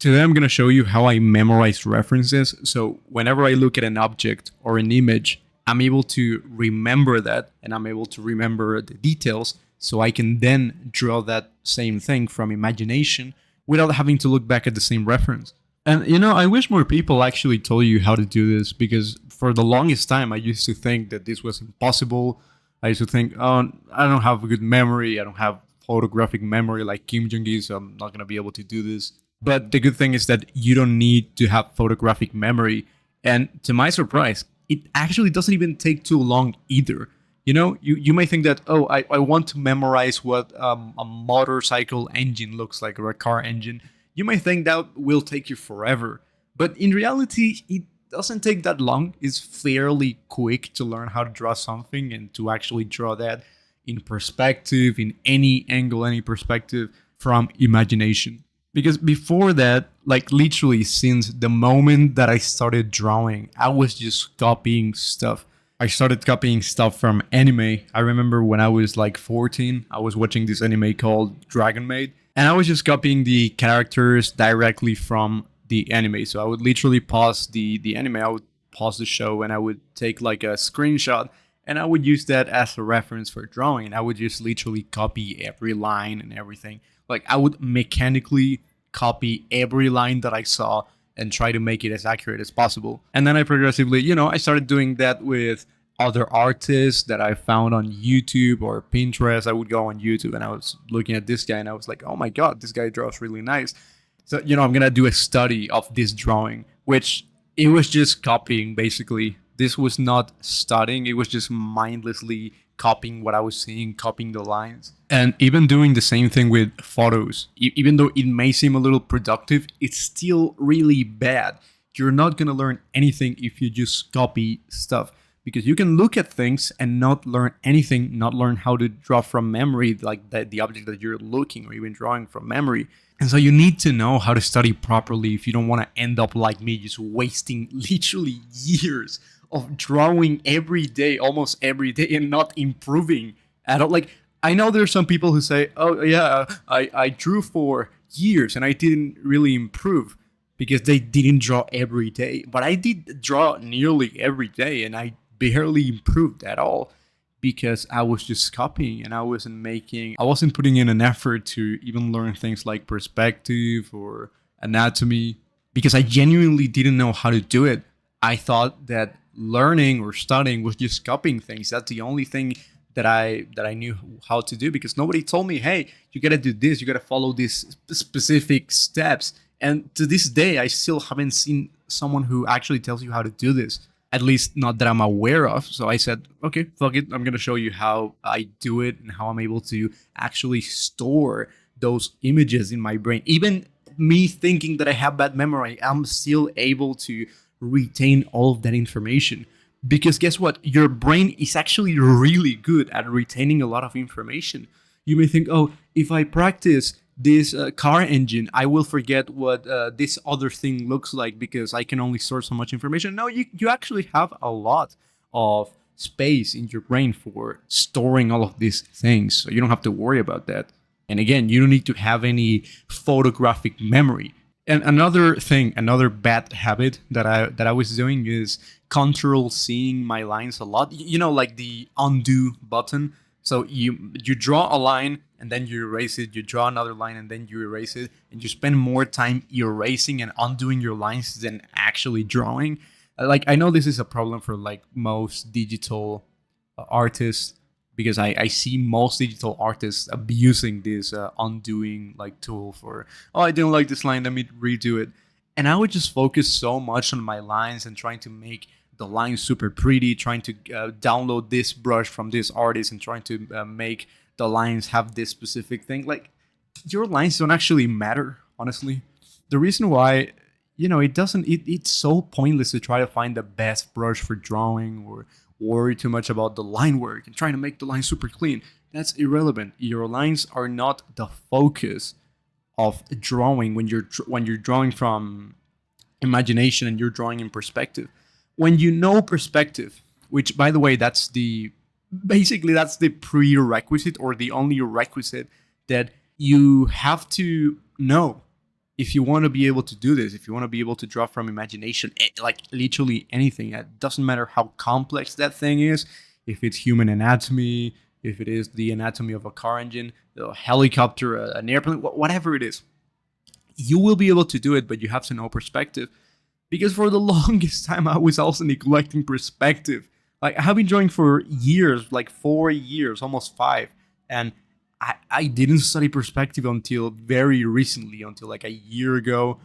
Today I'm going to show you how I memorize references. So whenever I look at an object or an image, I'm able to remember that and I'm able to remember the details so I can then draw that same thing from imagination without having to look back at the same reference. And I wish more people actually told you how to do this, because for the longest time I used to think that this was impossible. I used to think, oh, I don't have a good memory. I don't have photographic memory like Kim Jong-il, so I'm not going to be able to do this. But the good thing is that you don't need to have photographic memory. And to my surprise, it actually doesn't even take too long either. You may think that, oh, I want to memorize what a motorcycle engine looks like, or a car engine. You may think that will take you forever. But in reality, it doesn't take that long. It's fairly quick to learn how to draw something and to actually draw that in perspective, in any angle, any perspective, from imagination. Because before that, like literally since the moment that I started drawing, I was just copying stuff. I started copying stuff from anime. I remember when I was like 14, I was watching this anime called Dragon Maid, and I was just copying the characters directly from the anime. So I would literally pause the anime, I would pause the show, and I would take like a screenshot, and I would use that as a reference for drawing. I would just literally copy every line and everything. Like I would mechanically copy every line that I saw and try to make it as accurate as possible. And then I progressively, I started doing that with other artists that I found on YouTube or Pinterest. I would go on YouTube and I was looking at this guy and I was like, oh my God, this guy draws really nice. So, I'm going to do a study of this drawing, which it was just copying basically. This was not studying, it was just mindlessly copying what I was seeing, copying the lines. And even doing the same thing with photos. Even though it may seem a little productive, it's still really bad. You're not going to learn anything if you just copy stuff. Because you can look at things and not learn anything, not learn how to draw from memory, like the object that you're looking or even drawing from memory. And so you need to know how to study properly if you don't want to end up like me, just wasting literally years of drawing every day, almost every day, and not improving at all. Like, I know there's some people who say, oh yeah, I drew for years and I didn't really improve because they didn't draw every day. But I did draw nearly every day and I barely improved at all because I was just copying and I wasn't putting in an effort to even learn things like perspective or anatomy, because I genuinely didn't know how to do it. I thought that learning or studying was just copying things. That's the only thing that I knew how to do, because nobody told me, hey, you gotta do this, you gotta follow these specific steps. And to this day, I still haven't seen someone who actually tells you how to do this. At least not that I'm aware of. So I said, okay, fuck it. I'm gonna show you how I do it and how I'm able to actually store those images in my brain. Even me thinking that I have bad memory, I'm still able to retain all of that information. Because guess what? Your brain is actually really good at retaining a lot of information. You may think, oh, if I practice this car engine, I will forget what this other thing looks like because I can only store so much information. No, you actually have a lot of space in your brain for storing all of these things. So you don't have to worry about that. And again, you don't need to have any photographic memory. And another thing, another bad habit that I was doing is control seeing my lines a lot. Like the undo button. So you draw a line and then you erase it. You draw another line and then you erase it. And you spend more time erasing and undoing your lines than actually drawing. Like, I know this is a problem for like most digital artists, because I see most digital artists abusing this undoing like tool for, oh, I didn't like this line, let me redo it. And I would just focus so much on my lines and trying to make the lines super pretty, trying to download this brush from this artist and trying to make the lines have this specific thing. Like, your lines don't actually matter, honestly. The reason why, it's so pointless to try to find the best brush for drawing or worry too much about the line work and trying to make the line super clean. That's irrelevant. Your lines are not the focus of drawing when you're drawing from imagination and you're drawing in perspective. When you know perspective, which by the way, that's the prerequisite or the only requisite that you have to know if you want to be able to do this, if you want to be able to draw from imagination, like literally anything, it doesn't matter how complex that thing is, if it's human anatomy, if it is the anatomy of a car engine, a helicopter, an airplane, whatever it is, you will be able to do it, but you have to know perspective. Because for the longest time, I was also neglecting perspective. Like, I have been drawing for years, like 4 years, almost five, and I didn't study perspective until very recently, until like a year ago.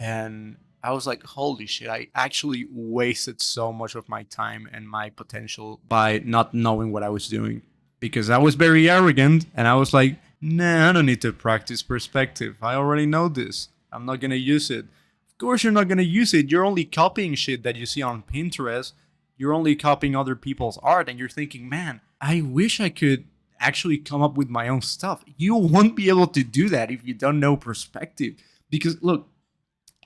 And I was like, holy shit, I actually wasted so much of my time and my potential by not knowing what I was doing. Because I was very arrogant and I was like, nah, I don't need to practice perspective. I already know this. I'm not gonna use it. Of course, you're not gonna use it. You're only copying shit that you see on Pinterest. You're only copying other people's art, and you're thinking, man, I wish I could actually come up with my own stuff. You won't be able to do that if you don't know perspective. Because look,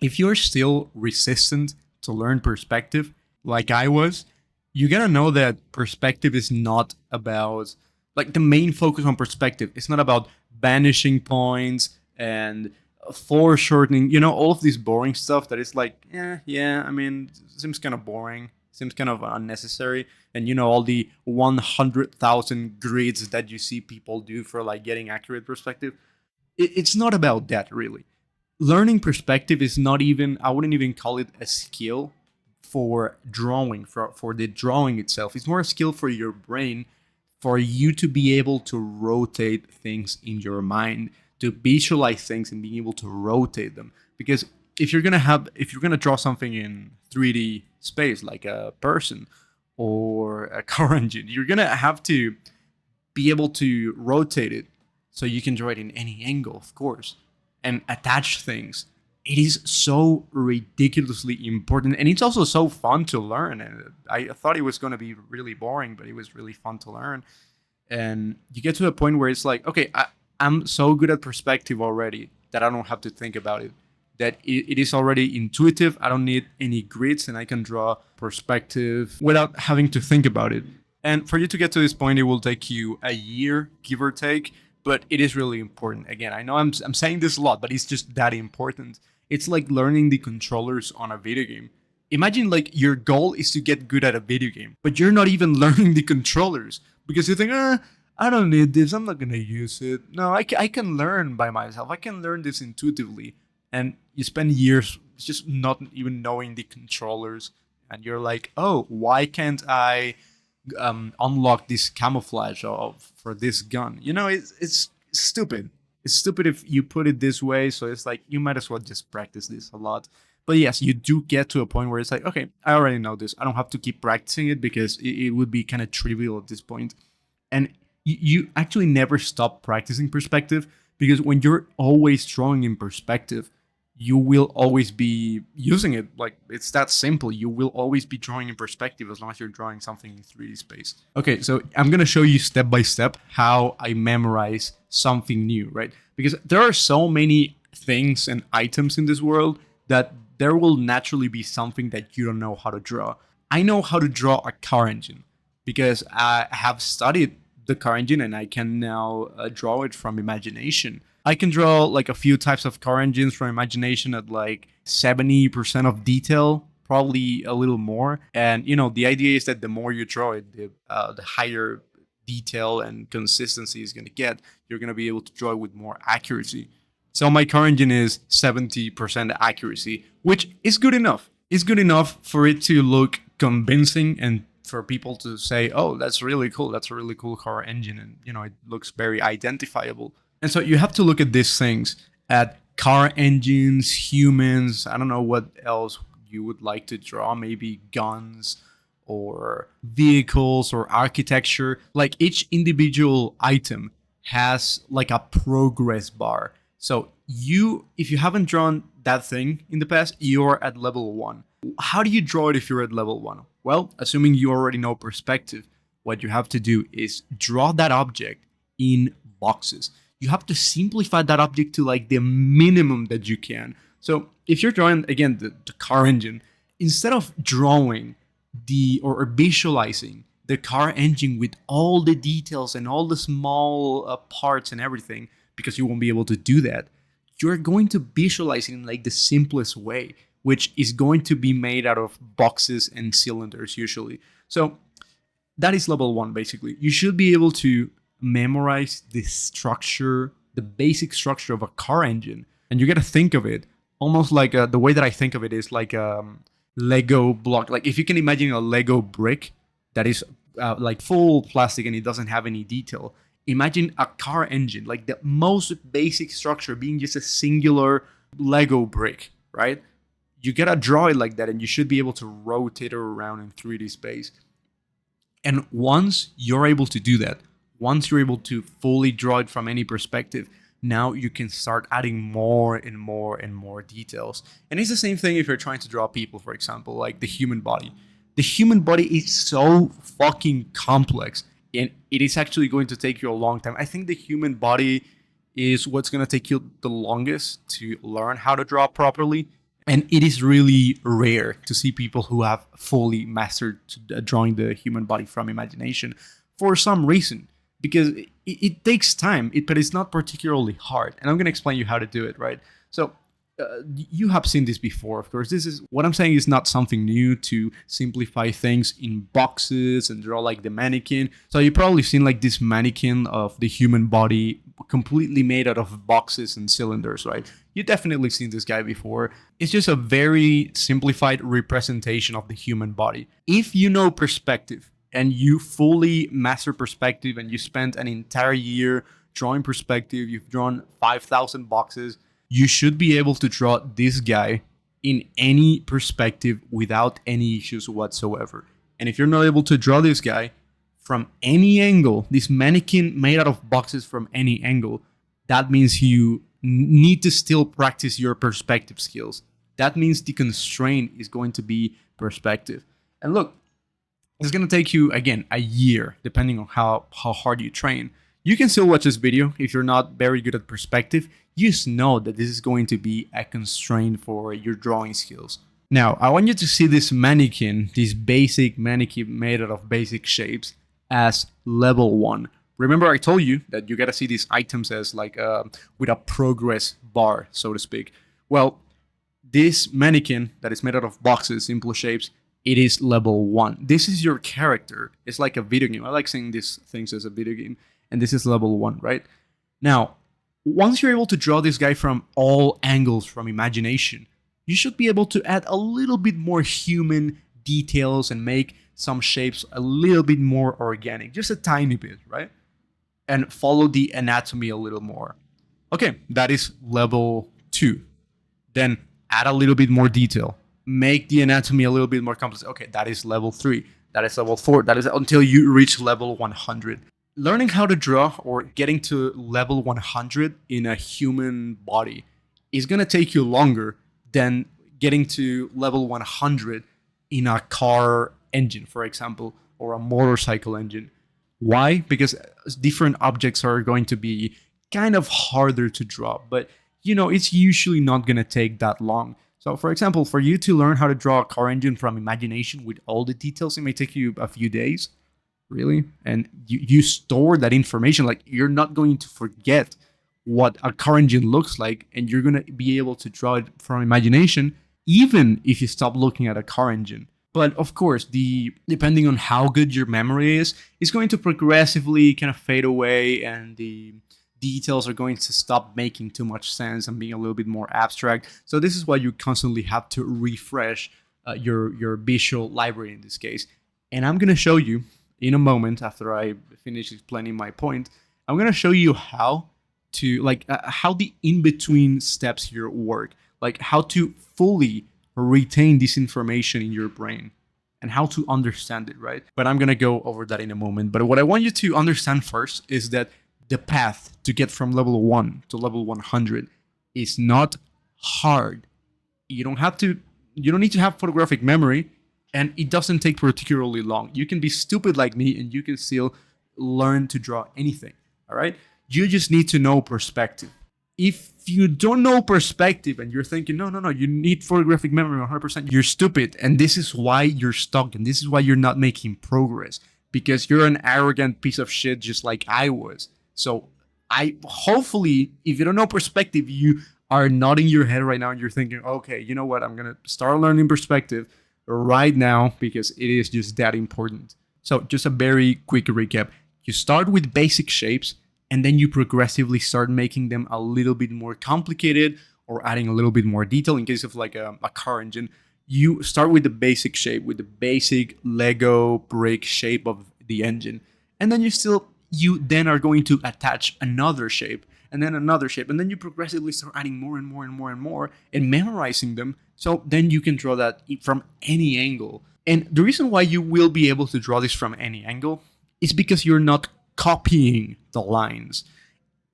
if you're still resistant to learn perspective, like I was, you gotta know that perspective is not about, like, the main focus on perspective. It's not about vanishing points and foreshortening, all of this boring stuff that is like, yeah, I mean, seems kind of boring, seems kind of unnecessary. And all the 100,000 grids that you see people do for like getting accurate perspective. It's not about that, really. Learning perspective is not even, I wouldn't even call it a skill for drawing, for the drawing itself. It's more a skill for your brain, for you to be able to rotate things in your mind, to visualize things and being able to rotate them. Because if you're gonna draw something in 3D space, like a person or a car engine, you're gonna have to be able to rotate it so you can draw it in any angle, of course, and attach things. It is so ridiculously important, and it's also so fun to learn. And I thought it was going to be really boring, but it was really fun to learn. And you get to a point where it's like, okay, I'm so good at perspective already that I don't have to think about it. That it is already intuitive. I don't need any grids, and I can draw perspective without having to think about it. And for you to get to this point, it will take you a year, give or take. But it is really important. Again, I know I'm saying this a lot, but it's just that important. It's like learning the controllers on a video game. Imagine like your goal is to get good at a video game, but you're not even learning the controllers because you think, I don't need this. I'm not going to use it. No, I can learn by myself. I can learn this intuitively. And you spend years just not even knowing the controllers. And you're like, oh, why can't I unlock this camouflage for this gun? It's stupid. It's stupid if you put it this way. So it's like you might as well just practice this a lot. But yes, you do get to a point where it's like, okay, I already know this. I don't have to keep practicing it because it would be kind of trivial at this point. And you actually never stop practicing perspective, because when you're always drawing in perspective, you will always be using it. Like, it's that simple. You will always be drawing in perspective as long as you're drawing something in 3D space. Okay, so I'm gonna show you step by step how I memorize something new, right? Because there are so many things and items in this world that there will naturally be something that you don't know how to draw. I know how to draw a car engine because I have studied the car engine and I can now draw it from imagination. I can draw like a few types of car engines from imagination at like 70% of detail, probably a little more. And the idea is that the more you draw it, the higher detail and consistency is going to get. You're going to be able to draw it with more accuracy. So my car engine is 70% accuracy, which is good enough. It's good enough for it to look convincing and for people to say, oh, that's really cool. That's a really cool car engine. And, it looks very identifiable. And so you have to look at these things, at car engines, humans. I don't know what else you would like to draw. Maybe guns or vehicles or architecture. Like, each individual item has like a progress bar. So if you haven't drawn that thing in the past, you're at level 1. How do you draw it if you're at level 1? Well, assuming you already know perspective, what you have to do is draw that object in boxes. You have to simplify that object to like the minimum that you can. So if you're drawing, again, the car engine, instead of drawing or visualizing the car engine with all the details and all the small parts and everything, because you won't be able to do that, you're going to visualize it in like the simplest way, which is going to be made out of boxes and cylinders usually. So that is level one, basically. You should be able to memorize the structure, the basic structure of a car engine. And you got to think of it almost like the way that I think of it is like a Lego block. Like if you can imagine a Lego brick that is like full plastic and it doesn't have any detail. Imagine a car engine, like the most basic structure being just a singular Lego brick, right? You gotta draw it like that, and you should be able to rotate it around in 3D space. And once you're able to do that, once you're able to fully draw it from any perspective, now you can start adding more and more and more details. And it's the same thing if you're trying to draw people, for example, like the human body. The human body is so fucking complex, and it is actually going to take you a long time. I think the human body is what's going to take you the longest to learn how to draw properly. And it is really rare to see people who have fully mastered drawing the human body from imagination for some reason, because it takes time, but it's not particularly hard. And I'm going to explain you how to do it, right? So you have seen this before, of course. This is what I'm saying is not something new to simplify things in boxes and draw like the mannequin. So you've probably seen like this mannequin of the human body completely made out of boxes and cylinders, right? You've definitely seen this guy before. It's just a very simplified representation of the human body. If you know perspective and you fully master perspective and you spent an entire year drawing perspective, you've drawn 5,000 boxes, you should be able to draw this guy in any perspective without any issues whatsoever. And if you're not able to draw this guy from any angle, this mannequin made out of boxes from any angle, that means you need to still practice your perspective skills. That means the constraint is going to be perspective. And look, it's going to take you, again, a year, depending on how hard you train. You can still watch this video if you're not very good at perspective. Just know that this is going to be a constraint for your drawing skills. Now, I want you to see this mannequin, this basic mannequin made out of basic shapes, as level 1. Remember I told you that you gotta see these items as like with a progress bar, so to speak. Well, this mannequin that is made out of boxes, simple shapes, it is level 1. This is your character. It's like a video game. I like saying these things as a video game. And this is level 1, right? Now, once you're able to draw this guy from all angles from imagination, you should be able to add a little bit more human details and make some shapes a little bit more organic, just a tiny bit, right? And follow the anatomy a little more. Okay, that is level 2. Then add a little bit more detail. Make the anatomy a little bit more complex. Okay, that is level 3. That is level 4. That is until you reach level 100. Learning how to draw or getting to level 100 in a human body is going to take you longer than getting to level 100 in a car engine, for example, or a motorcycle engine. Why? Because different objects are going to be kind of harder to draw, but it's usually not going to take that long. So, for example, for you to learn how to draw a car engine from imagination with all the details, it may take you a few days. Really? And you store that information. Like, you're not going to forget what a car engine looks like, and you're going to be able to draw it from imagination, even if you stop looking at a car engine. But of course, depending on how good your memory is, it's going to progressively kind of fade away, and the details are going to stop making too much sense and being a little bit more abstract. So this is why you constantly have to refresh your visual library in this case. And I'm going to show you in a moment, after I finish explaining my point, I'm going to show you how to, how the in-between steps here work. Like, how to fully retain this information in your brain and how to understand it, right? But I'm going to go over that in a moment. But what I want you to understand first is that the path to get from level 1 to level 100 is not hard. You don't need to have photographic memory. And it doesn't take particularly long. You can be stupid like me and you can still learn to draw anything, all right? You just need to know perspective. If you don't know perspective and you're thinking, no, you need photographic memory 100%, you're stupid. And this is why you're stuck, and this is why you're not making progress, because you're an arrogant piece of shit just like I was. So hopefully, if you don't know perspective, you are nodding your head right now and you're thinking, okay, you know what? I'm going to start learning perspective right now because it is just that important. So, just a very quick recap. You start with basic shapes and then you progressively start making them a little bit more complicated or adding a little bit more detail. In case of like a car engine, you start with the basic shape, with the basic Lego brick shape of the engine. And then you then are going to attach another shape and then another shape. And then you progressively start adding more and more and more and more and memorizing them. So then you can draw that from any angle. And the reason why you will be able to draw this from any angle is because you're not copying the lines.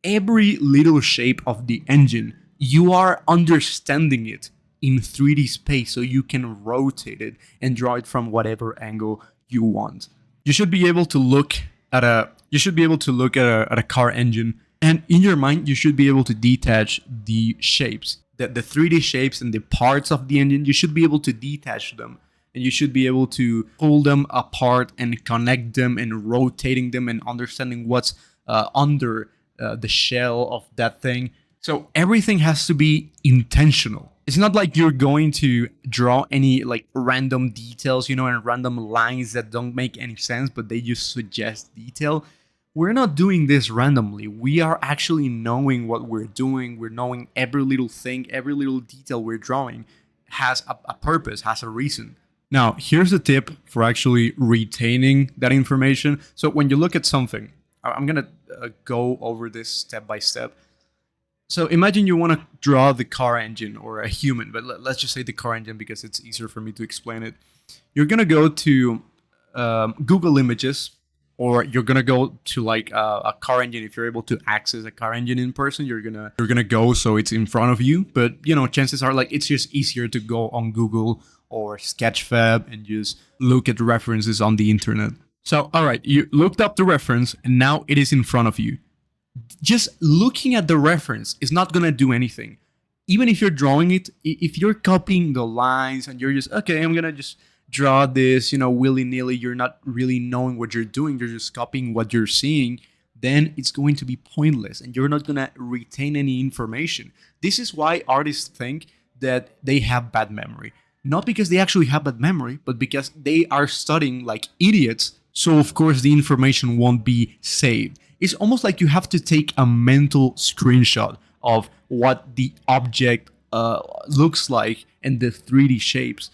Every little shape of the engine, you are understanding it in 3D space so you can rotate it and draw it from whatever angle you want. You should be able to look at a car engine, and in your mind you should be able to detach the shapes, the 3D shapes and the parts of the engine. You should be able to detach them, and you should be able to pull them apart and connect them and rotating them and understanding what's under the shell of that thing. So everything has to be intentional. It's not like you're going to draw any like random details, and random lines that don't make any sense, but they just suggest detail. We're not doing this randomly. We are actually knowing what we're doing. We're knowing every little thing, every little detail we're drawing has a purpose, has a reason. Now, here's a tip for actually retaining that information. So when you look at something, I'm going to go over this step by step. So imagine you want to draw the car engine or a human, but let's just say the car engine because it's easier for me to explain it. You're going to go to Google Images, or you're going to go to like a car engine. If you're able to access a car engine in person, you're going to go so it's in front of you. But, chances are like it's just easier to go on Google or Sketchfab and just look at references on the internet. So, all right, you looked up the reference and now it is in front of you. Just looking at the reference is not going to do anything. Even if you're drawing it, if you're copying the lines and you're just, okay, I'm going to just draw this, willy-nilly, you're not really knowing what you're doing, you're just copying what you're seeing, then it's going to be pointless and you're not going to retain any information. This is why artists think that they have bad memory. Not because they actually have bad memory, but because they are studying like idiots. So of course the information won't be saved. It's almost like you have to take a mental screenshot of what the object looks like and the 3D shapes.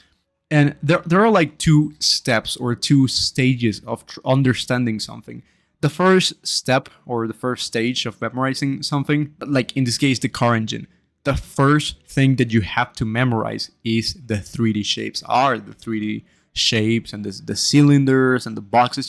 And there are like two steps or two stages of understanding something. The first step or the first stage of memorizing something, like in this case, the car engine. The first thing that you have to memorize is the 3D shapes, are the 3D shapes and the cylinders and the boxes,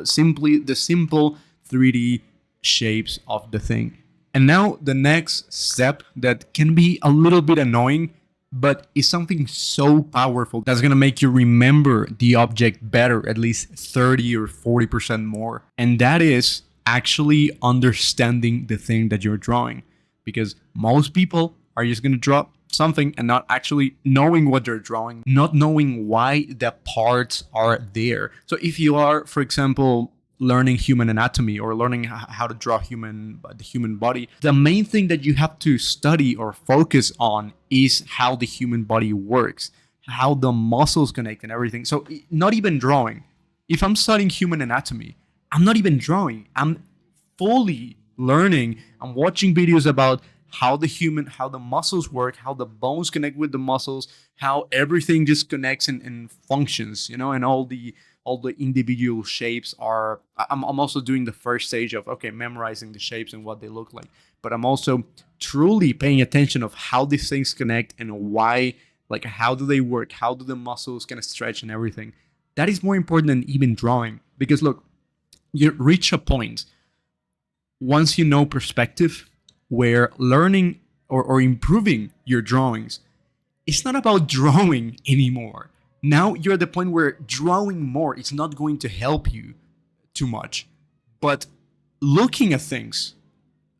simply the simple 3D shapes of the thing. And now the next step that can be a little bit annoying, but is something so powerful that's going to make you remember the object better, at least 30 or 40% more. And that is actually understanding the thing that you're drawing. Because most people are just going to draw something and not actually knowing what they're drawing, not knowing why the parts are there. So if you are, for example, learning human anatomy or learning how to draw the human body, the main thing that you have to study or focus on is how the human body works, how the muscles connect and everything. So not even drawing. If I'm studying human anatomy, I'm not even drawing. I'm fully learning. I'm watching videos about how the muscles work, how the bones connect with the muscles, how everything just connects and functions, and all the individual shapes are. I'm also doing the first stage of memorizing the shapes and what they look like, but I'm also truly paying attention of how these things connect and why, like how do they work, how do the muscles kind of stretch and everything. That is more important than even drawing, because look, you reach a point once you know perspective where learning or improving your drawings, it's not about drawing anymore. Now you're at the point where drawing more is not going to help you too much. But looking at things,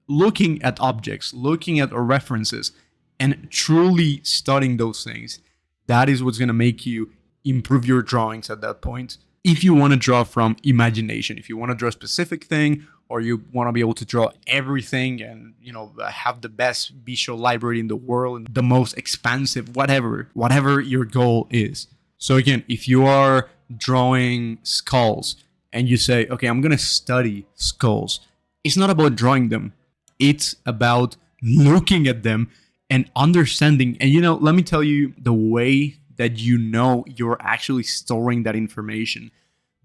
looking at objects, looking at references, and truly studying those things, that is what's going to make you improve your drawings at that point. If you want to draw from imagination, if you want to draw a specific thing, or you want to be able to draw everything and have the best visual library in the world, the most expansive, whatever your goal is. So again, if you are drawing skulls and you say, okay, I'm going to study skulls, it's not about drawing them. It's about looking at them and understanding. And let me tell you the way that you're actually storing that information.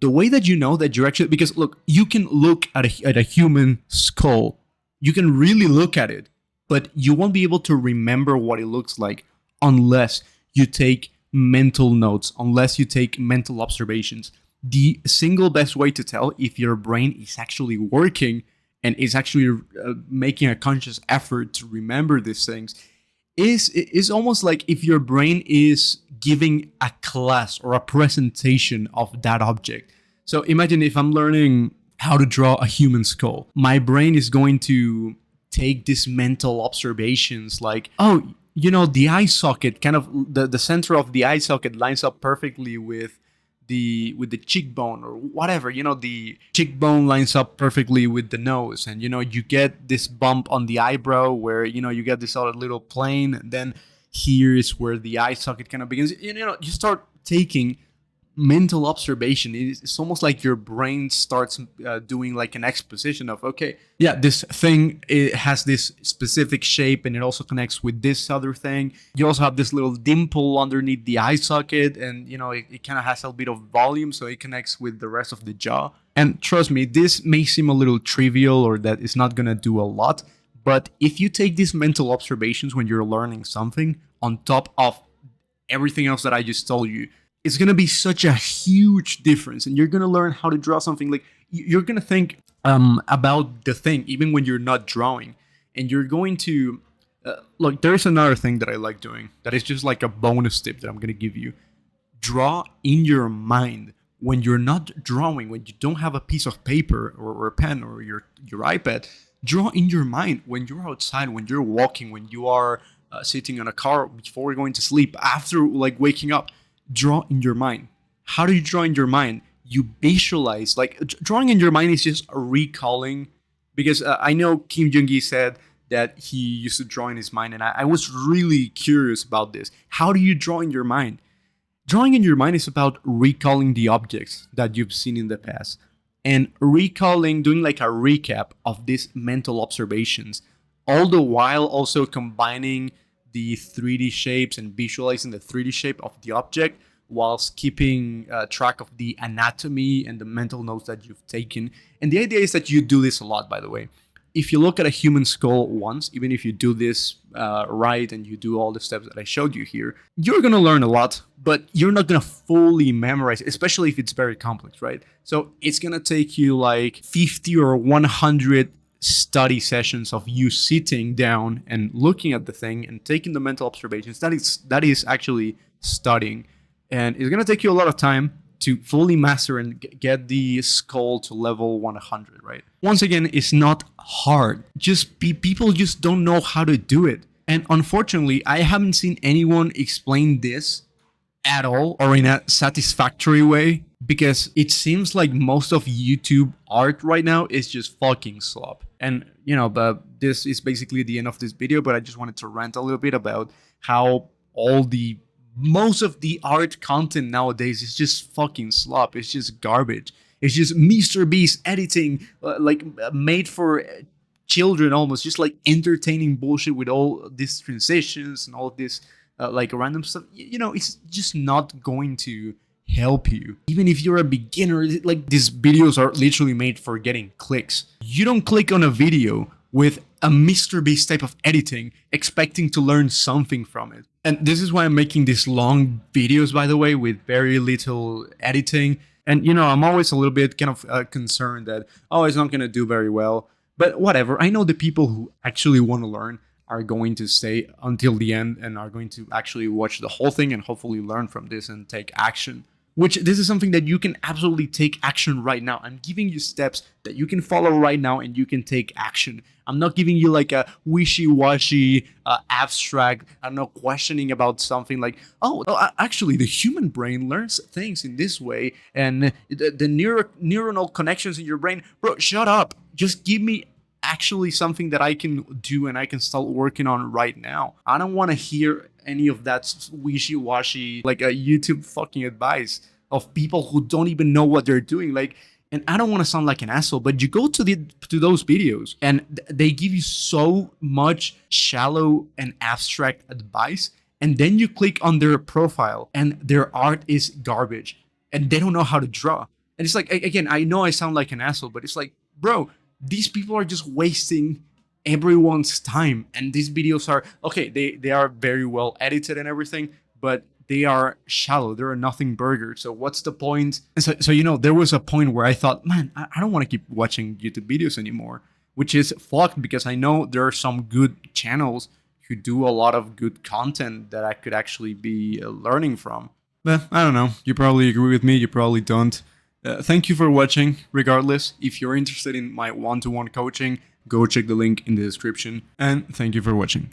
The way that that you're actually, because look, you can look at a human skull. You can really look at it, but you won't be able to remember what it looks like unless you take mental notes, unless you take mental observations. The single best way to tell if your brain is actually working and is actually making a conscious effort to remember these things is almost like if your brain is giving a class or a presentation of that object. So imagine if I'm learning how to draw a human skull, my brain is going to take these mental observations like, oh, the eye socket, kind of the center of the eye socket lines up perfectly with the cheekbone or whatever. The cheekbone lines up perfectly with the nose, and you get this bump on the eyebrow where you get this other little plane, and then here is where the eye socket kind of begins. You start taking mental observation. It's almost like your brain starts doing like an exposition of, okay, yeah, this thing, it has this specific shape and it also connects with this other thing. You also have this little dimple underneath the eye socket, and it kind of has a bit of volume, so it connects with the rest of the jaw. And trust me, this may seem a little trivial or that it's not gonna do a lot, but if you take these mental observations when you're learning something on top of everything else that I just told you, it's going to be such a huge difference, and you're going to learn how to draw something. Like, you're going to think about the thing even when you're not drawing, and you're going to look, there's another thing that I like doing that is just like a bonus tip that I'm going to give you. Draw in your mind when you're not drawing, when you don't have a piece of paper or a pen or your iPad. Draw in your mind when you're outside, when you're walking, when you are sitting on a car before going to sleep, after like waking up. Draw in your mind. How do you draw in your mind? You visualize. Like, drawing in your mind is just recalling, because I know Kim Jong-gi said that he used to draw in his mind, and I was really curious about this. How do you draw in your mind? Drawing in your mind is about recalling the objects that you've seen in the past, and recalling, doing like a recap of these mental observations, all the while also combining the 3D shapes and visualizing the 3D shape of the object whilst keeping track of the anatomy and the mental notes that you've taken. And the idea is that you do this a lot, by the way. If you look at a human skull once, even if you do this right and you do all the steps that I showed you here, you're going to learn a lot, but you're not going to fully memorize it, especially if it's very complex, right? So it's going to take you like 50 or 100 study sessions of you sitting down and looking at the thing and taking the mental observations. That is actually studying, and it's going to take you a lot of time to fully master and get the skull to level 100, right? Once again, it's not hard. People just don't know how to do it, and unfortunately I haven't seen anyone explain this at all or in a satisfactory way, because it seems like most of YouTube art right now is just fucking slop. And but this is basically the end of this video, but I just wanted to rant a little bit about how most of the art content nowadays is just fucking slop. It's just garbage. It's just Mr. Beast editing, made for children, almost just like entertaining bullshit with all these transitions and all of this random stuff. It's just not going to help you. Even if you're a beginner, like, these videos are literally made for getting clicks. You don't click on a video with a Mr. Beast type of editing expecting to learn something from it. And this is why I'm making these long videos, by the way, with very little editing. And I'm always a little bit kind of concerned that, oh, it's not going to do very well. But whatever, I know the people who actually want to learn are going to stay until the end and are going to actually watch the whole thing and hopefully learn from this and take action. Which, this is something that you can absolutely take action right now. I'm giving you steps that you can follow right now and you can take action. I'm not giving you like a wishy-washy, abstract, I don't know, questioning about something like, actually the human brain learns things in this way, and the neuronal connections in your brain. Bro, shut up. just give me actually something that I can do and I can start working on right now. I don't want to hear any of that wishy-washy, like a YouTube fucking advice of people who don't even know what they're doing. Like, and I don't want to sound like an asshole, but you go to those videos and they give you so much shallow and abstract advice, and then you click on their profile and their art is garbage and they don't know how to draw. And it's like, again, I know I sound like an asshole, but it's like, bro, these people are just wasting everyone's time. And these videos are okay, they are very well edited and everything, but they are shallow. They're a nothing burger. So what's the point? And so you know, there was a point where I thought, man, I don't want to keep watching YouTube videos anymore, which is fucked because I know there are some good channels who do a lot of good content that I could actually be learning from. But I don't know. You probably agree with me. You probably don't. Thank you for watching. Regardless, if you're interested in my one-to-one coaching, go check the link in the description. And thank you for watching.